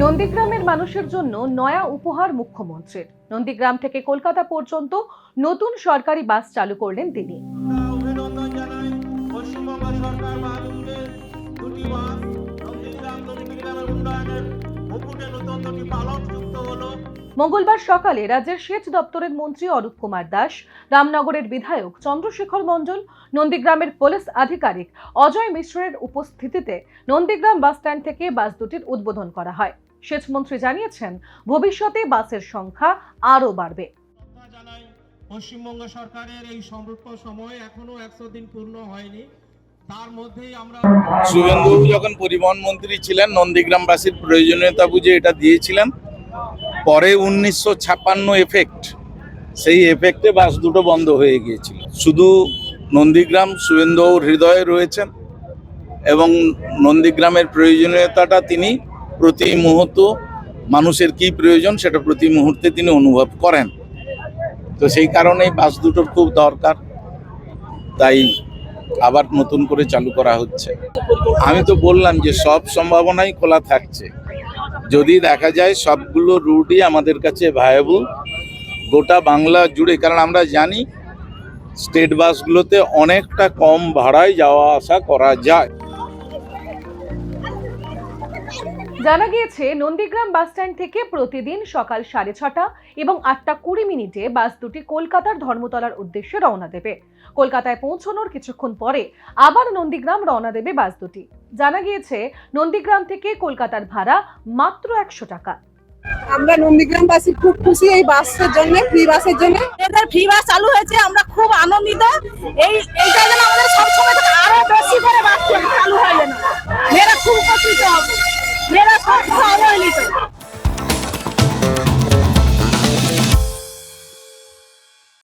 নন্দীগ্রামের মানুষের জন্য নয়া উপহার মুখ্যমন্ত্রীর। নন্দীগ্রাম থেকে কলকাতা পর্যন্ত নতুন সরকারি বাস চালু করলেন তিনি। অভিনন্দন জানাই পশ্চিমবঙ্গ সরকার বাহাদুরকে দুটি বাস নন্দীগ্রামের উন্নয়নের মুকুটে নতুন দুটি পালক যুক্ত হলো। মঙ্গলবার সকালে রাজ্যের সেচ দপ্তরের মন্ত্রী অরূপ কুমার দাস, রামনগরের বিধায়ক চন্দ্রশেখর মণ্ডল, নন্দীগ্রামের পুলিশ আধিকারিক অজয় মিশ্রের উপস্থিতিতে নন্দীগ্রাম বাস স্ট্যান্ড থেকে বাস দুটির উদ্বোধন করা হয়। সেচ মন্ত্রী জানিয়েছেন, ভবিষ্যতে বাসের সংখ্যা আরও বাড়বে। পশ্চিমবঙ্গ সরকারের এই সংরক্ষ সময় এখনো 100 দিন পূর্ণ হয়নি, তার মধ্যেই আমরা শুভেন্দু যখন পরিবহন মন্ত্রী ছিলেন নন্দীগ্রামবাসীর প্রয়োজনীয়তা বুঝে এটা দিয়েছিলেন। পরে 1956 এফেক্ট, সেই এফেক্টে বাস দুটো বন্ধ হয়ে গিয়েছিল। শুধু নন্দীগ্রাম শুভেন্দুর হৃদয়ে রয়েছেন এবং নন্দীগ্রামের প্রয়োজনীয়তাটা তিনি প্রতি মুহূর্ত মানুষের কি প্রয়োজন সেটা প্রতি মুহূর্তে তিনি অনুভব করেন। তো সেই কারণেই বাস দুটোর খুব দরকার, তাই আবার নতুন করে চালু করা হচ্ছে। আমি তো বললাম যে সব সম্ভাবনাই খোলা থাকছে, যদি দেখা যায় সবগুলো রুটই আমাদের কাছে ভায়াবল গোটা বাংলা জুড়ে। কারণ আমরা জানি স্টেট বাসগুলোতে অনেকটা কম ভাড়ায় যাওয়া আসা করা যায়। জানা গিয়েছে, নন্দীগ্রাম বাস স্ট্যান্ড থেকে প্রতিদিন সকাল 6:30 এবং 8:20 বাস দুটি কলকাতার ধর্মতলার উদ্দেশ্যে রওনা দেবে। কলকাতায় পৌঁছানোর কিছুক্ষণ পরে আবার নন্দীগ্রাম রওনা দেবে বাস দুটি। জানা গিয়েছে, নন্দীগ্রাম থেকে কলকাতার ভাড়া মাত্র 100 টাকা। আমরা নন্দীগ্রামবাসী খুব খুশি এই বাসের জন্য, ফ্রি বাসের জন্য। এদের ফ্রি বাস চালু হয়েছে, আমরা খুব আনন্দিত। এইটা যেন আমাদের সবসময়